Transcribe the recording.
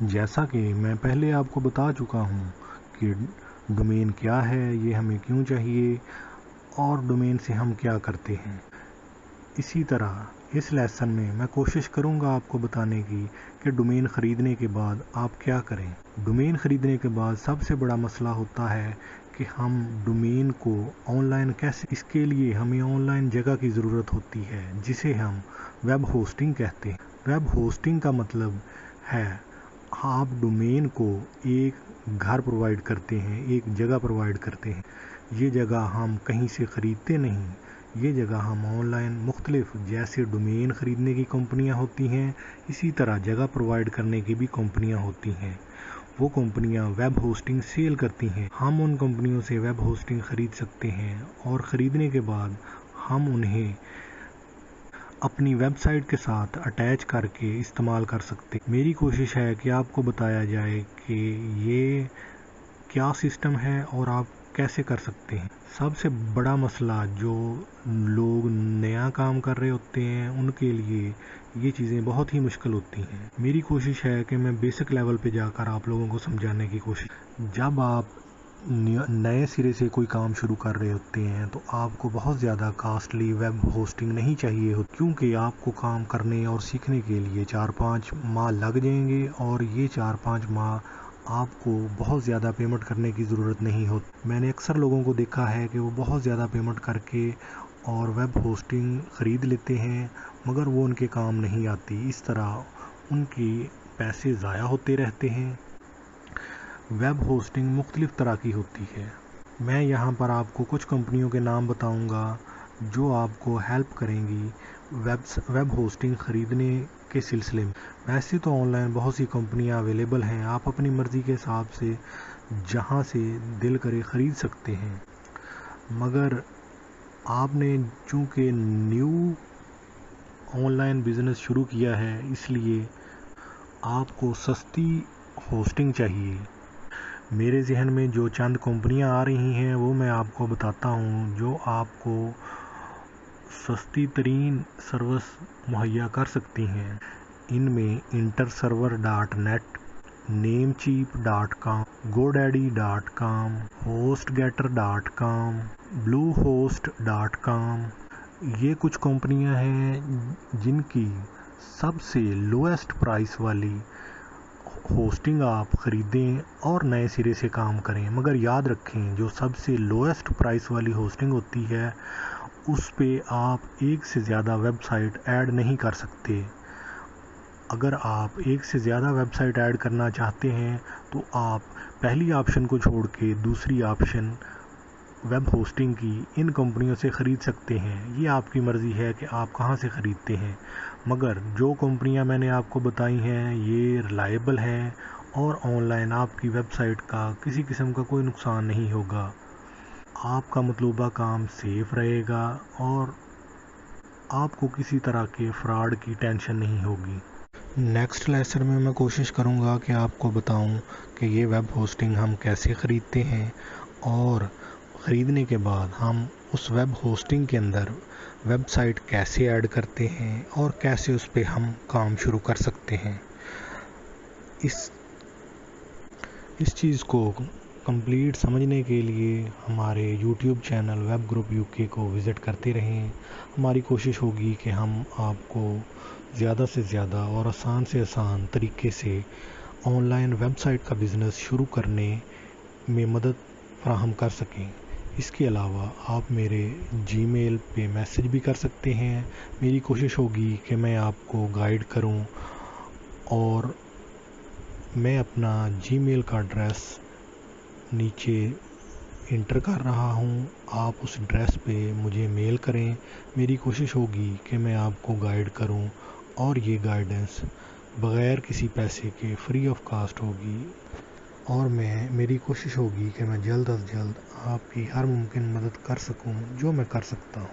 जैसा कि मैं पहले आपको बता चुका हूँ कि डोमेन क्या है, ये हमें क्यों चाहिए और डोमेन से हम क्या करते हैं। इसी तरह इस लेसन में मैं कोशिश करूँगा आपको बताने की कि डोमेन ख़रीदने के बाद आप क्या करें। डोमेन ख़रीदने के बाद सबसे बड़ा मसला होता है कि हम डोमेन को ऑनलाइन कैसे, इसके लिए हमें ऑनलाइन जगह की ज़रूरत होती है जिसे हम वेब होस्टिंग कहते हैं। वेब होस्टिंग का मतलब है आप डोमेन को एक घर प्रोवाइड करते हैं, एक जगह प्रोवाइड करते हैं। ये जगह हम कहीं से ख़रीदते नहीं, ये जगह हम ऑनलाइन मुख्तलिफ, जैसे डोमेन ख़रीदने की कंपनियां होती हैं, इसी तरह जगह प्रोवाइड करने की भी कंपनियां होती हैं। वो कंपनियां वेब होस्टिंग सेल करती हैं। हम उन कंपनियों से वेब होस्टिंग ख़रीद सकते हैं और ख़रीदने के बाद हम उन्हें अपनी वेबसाइट के साथ अटैच करके इस्तेमाल कर सकते। मेरी कोशिश है कि आपको बताया जाए कि ये क्या सिस्टम है और आप कैसे कर सकते हैं। सबसे बड़ा मसला जो लोग नया काम कर रहे होते हैं उनके लिए ये चीज़ें बहुत ही मुश्किल होती हैं। मेरी कोशिश है कि मैं बेसिक लेवल पे जाकर आप लोगों को समझाने की कोशिश। जब आप नए सिरे से कोई काम शुरू कर रहे होते हैं तो आपको बहुत ज़्यादा कॉस्टली वेब होस्टिंग नहीं चाहिए हो, क्योंकि आपको काम करने और सीखने के लिए 4-5 माह लग जाएंगे और ये 4-5 माह आपको बहुत ज़्यादा पेमेंट करने की ज़रूरत नहीं होती। मैंने अक्सर लोगों को देखा है कि वो बहुत ज़्यादा पेमेंट करके और वेब होस्टिंग ख़रीद लेते हैं मगर वो उनके काम नहीं आती। इस तरह उनके पैसे ज़ाया होते रहते हैं। वेब होस्टिंग मुख्तलिफ़ तरह की होती है। मैं यहाँ पर आपको कुछ कंपनियों के नाम बताऊँगा जो आपको हेल्प करेंगी वेब होस्टिंग ख़रीदने के सिलसिले में। वैसे तो ऑनलाइन बहुत सी कंपनियाँ अवेलेबल हैं, आप अपनी मर्ज़ी के हिसाब से जहाँ से दिल करे ख़रीद सकते हैं, मगर आपने चूँकि न्यू ऑनलाइन बिज़नेस शुरू किया है इसलिए आपको सस्ती होस्टिंग चाहिए। मेरे जहन में जो चंद कंपनियां आ रही हैं वो मैं आपको बताता हूं जो आपको सस्ती तरीन सर्विस मुहैया कर सकती हैं। इनमें interserver.net, namecheap.com, godaddy.com, hostgator.com, bluehost.com, ये कुछ कंपनियां हैं जिनकी सबसे लोएस्ट प्राइस वाली होस्टिंग आप ख़रीदें और नए सिरे से काम करें। मगर याद रखें जो सबसे लोएस्ट प्राइस वाली होस्टिंग होती है उस पे आप एक से ज़्यादा वेबसाइट ऐड नहीं कर सकते। अगर आप एक से ज़्यादा वेबसाइट ऐड करना चाहते हैं तो आप पहली ऑप्शन को छोड़ के दूसरी ऑप्शन वेब होस्टिंग की इन कंपनियों से ख़रीद सकते हैं। ये आपकी मर्ज़ी है कि आप कहाँ से ख़रीदते हैं, मगर जो कंपनियां मैंने आपको बताई हैं ये रिलायबल हैं और ऑनलाइन आपकी वेबसाइट का किसी किस्म का कोई नुकसान नहीं होगा। आपका मतलूबा काम सेफ रहेगा और आपको किसी तरह के फ्रॉड की टेंशन नहीं होगी। नेक्स्ट लेसन में मैं कोशिश करूँगा कि आपको बताऊँ कि ये वेब होस्टिंग हम कैसे ख़रीदते हैं और ख़रीदने के बाद हम उस वेब होस्टिंग के अंदर वेबसाइट कैसे ऐड करते हैं और कैसे उस पर हम काम शुरू कर सकते हैं। इस चीज़ को कंप्लीट समझने के लिए हमारे YouTube channel web group UK को विज़िट करते रहें। हमारी कोशिश होगी कि हम आपको ज़्यादा से ज़्यादा और आसान से आसान तरीके से ऑनलाइन वेबसाइट का बिज़नेस शुरू करने में मदद फराहम कर सकें। इसके अलावा आप मेरे जीमेल पे मैसेज भी कर सकते हैं। मेरी कोशिश होगी कि मैं आपको गाइड करूं और मैं अपना जीमेल का एड्रेस नीचे इंटर कर रहा हूं। आप उस एड्रेस पे मुझे मेल करें। मेरी कोशिश होगी कि मैं आपको गाइड करूं और ये गाइडेंस बग़ैर किसी पैसे के फ्री ऑफ कॉस्ट होगी और मेरी कोशिश होगी कि मैं जल्द अज जल्द आपकी हर मुमकिन मदद कर सकूं जो मैं कर सकता हूं।